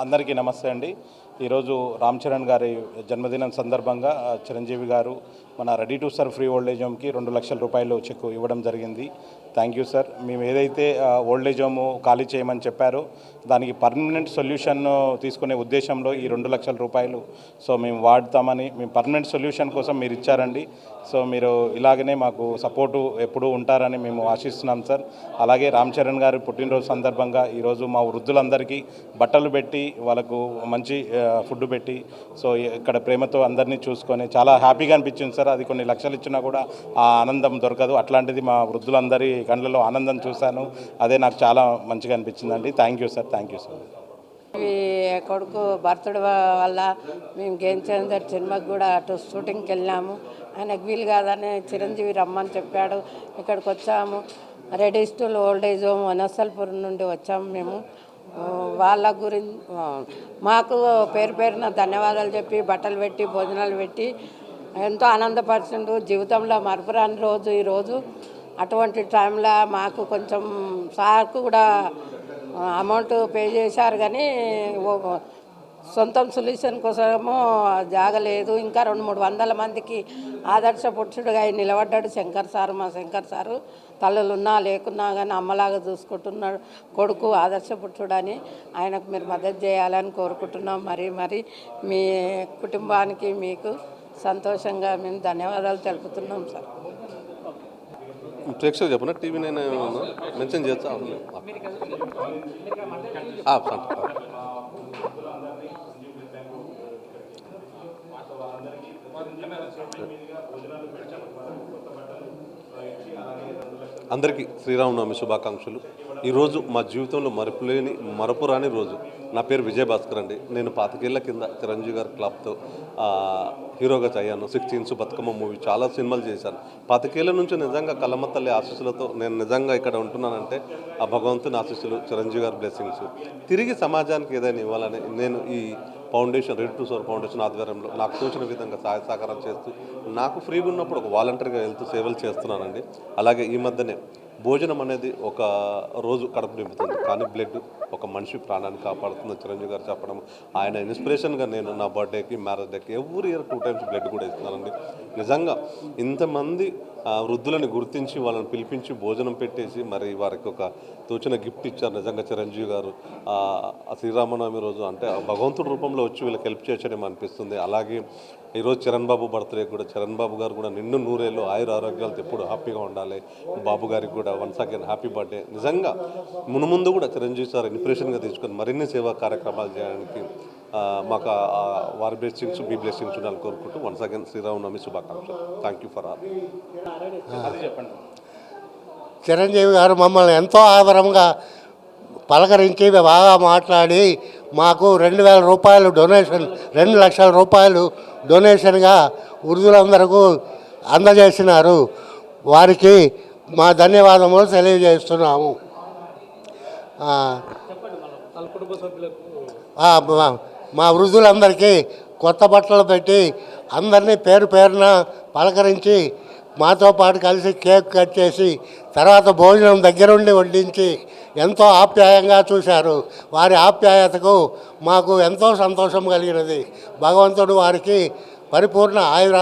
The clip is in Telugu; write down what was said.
అందరికీ నమస్తే అండి. ఈరోజు రామ్ చరణ్ గారి జన్మదినం సందర్భంగా చిరంజీవి గారు మన ready to serve free old age హోమ్కి 2 లక్షల రూపాయలు చెక్ ఇవ్వడం జరిగింది. Thank you sir. మేము ఏదైతే ఓల్డేజ్ హోమ్ ఖాళీ చేయమని చెప్పారో దానికి పర్మనెంట్ సొల్యూషన్ తీసుకునే ఉద్దేశంలో ఈ 2 లక్షల రూపాయలు మేము వాడతామని, మేము పర్మనెంట్ సొల్యూషన్ కోసం మీరు ఇచ్చారండి. మీరు ఇలాగనే మాకు సపోర్టు ఎప్పుడూ ఉంటారని మేము ఆశిస్తున్నాం సార్. అలాగే రామ్ చరణ్ గారి పుట్టినరోజు సందర్భంగా ఈరోజు మా వృద్ధులందరికీ బట్టలు పెట్టి వాళ్ళకు మంచి ఫుడ్ పెట్టి ఇక్కడ ప్రేమతో అందరినీ చూసుకొని చాలా హ్యాపీగా అనిపించింది సార్. అది కొన్ని లక్షలు ఇచ్చినా కూడా ఆ ఆనందం దొరకదు. అట్లాంటిది మా వృద్ధులందరి కళ్ళలో ఆనందం చూశాను. అదే నాకు చాలా మంచిగా అనిపించిందండి. Thank you sir. Thank you sir. కొడుకు బర్త్డే వల్ల మేము గేమ్చందర్ సినిమాకి కూడా అటు షూటింగ్కి వెళ్ళాము. ఆయనకు వీలు కాదని చిరంజీవి రమ్మని చెప్పాడు. ఇక్కడికి వచ్చాము. Ready to old age home Vanasthalipuram నుండి వచ్చాము. మేము వాళ్ళ గురించి మాకు పేరు పేరున ధన్యవాదాలు చెప్పి బట్టలు పెట్టి భోజనాలు పెట్టి ఎంతో ఆనందపరిచిండు. జీవితంలో మరపురాని రోజు ఈరోజు. అటువంటి టైంలో మాకు కొంచెం సార్కు కూడా అమౌంట్ పే చేశారు, కానీ సొంతం సొల్యూషన్ కోసము జాగలేదు. ఇంకా 200-300 మందికి ఆదర్శ పురుషుడుగా నిలబడ్డాడు శంకర్ సారు. మా శంకర్ సారు తల్లులున్నా లేకున్నా కానీ అమ్మలాగా చూసుకుంటున్నాడు. కొడుకు ఆదర్శ పురుషుడని ఆయనకు మీరు మద్దతు చేయాలని కోరుకుంటున్నాం. మరి మీ కుటుంబానికి మీకు సంతోషంగా మేము ధన్యవాదాలు తెలుపుతున్నాం సార్. ప్రేక్షకులు చెప్పిన టీవీ నేను మెన్షన్ చేస్తా. అందరికీ శ్రీరామనవమి శుభాకాంక్షలు. ఈరోజు మా జీవితంలో మరపురాని రోజు. నా పేరు విజయభాస్కర్ అండి. నేను 25 ఏళ్ల కింద చిరంజీవి గారి క్లబ్తో హీరోగా అయ్యాను. 16 బతుకమ్మ మూవీ చాలా సినిమాలు చేశాను. 25 ఏళ్ల నుంచి నిజంగా కళ్ళమ్మ తల్లి ఆశీస్సులతో నేను నిజంగా ఇక్కడ ఉంటున్నానంటే ఆ భగవంతుని ఆశీస్సులు, చిరంజీవి గారి బ్లెస్సింగ్స్. తిరిగి సమాజానికి ఏదైనా ఇవ్వాలని నేను ఈ foundation, ready to serve foundation ఆధ్వర్యంలో నాకు తోచిన విధంగా సహాయ సహకారం చేస్తూ, నాకు ఫ్రీగా ఉన్నప్పుడు ఒక వాలంటీర్గా వెళ్తూ సేవలు చేస్తున్నానండి. అలాగే ఈ మధ్యనే భోజనం అనేది ఒక రోజు కడుపు నింపుతుంది, కానీ బ్లడ్ ఒక మనిషి ప్రాణాన్ని కాపాడుతుంది చిరంజీవి గారు చెప్పడం. ఆయన ఇన్స్పిరేషన్గా నేను నా బర్త్డేకి, మ్యారేజ్ డేకి ఎవ్రీ ఇయర్ 2 టైమ్స్ బ్లడ్ కూడా ఇస్తున్నానండి. నిజంగా ఇంతమంది వృద్ధులని గుర్తించి వాళ్ళని పిలిపించి భోజనం పెట్టేసి మరి వారికి ఒక తోచిన గిఫ్ట్ ఇచ్చారు నిజంగా చిరంజీవి గారు. శ్రీరామనవమి రోజు అంటే భగవంతుడి రూపంలో వచ్చి వీళ్ళకి హెల్ప్ చేయడం అనిపిస్తుంది. అలాగే ఈరోజు చరణ్ బాబు బర్త్డే కూడా, చరణ్ బాబు గారు కూడా నిండు 100 ఏళ్ళు ఆయుర ఆరోగ్యాలతో ఎప్పుడు హ్యాపీగా ఉండాలి. బాబు గారికి కూడా వన్స్ అగైన్ హ్యాపీ బర్త్డే. నిజంగా మునుముందు కూడా చిరంజీవి సార్ ఇన్స్పిరేషన్గా తీసుకొని మరిన్ని సేవా కార్యక్రమాలు చేయడానికి మాకు వారి బ్లెస్సింగ్స్, మీ బ్లెస్సింగ్స్ ఉండాలని కోరుకుంటూ వన్స్ అగైన్ శ్రీరామనవమి శుభాకాంక్షలు. Thank you for all. Chiranjeevi గారు మమ్మల్ని ఎంతో ఆదరంగా పలకరించి బాగా మాట్లాడి మాకు 2,000 రూపాయలు డొనేషన్, 2 లక్షల రూపాయలు డొనేషన్గా వృద్ధులందరికీ అందజేసినారు. వారికి మా ధన్యవాదములు తెలియజేస్తున్నాము. మా వృద్ధులందరికీ కొత్త బట్టలు పెట్టి అందరినీ పేరు పేరున పలకరించి మాతో పాటు కలిసి కేక్ కట్ చేసి తర్వాత భోజనం దగ్గరుండి వడ్డించి ఎంతో ఆప్యాయంగా చూశారు. వారి ఆప్యాయతకు మాకు ఎంతో సంతోషం కలిగినది. భగవంతుడు వారికి పరిపూర్ణ ఆయురారోగ్యం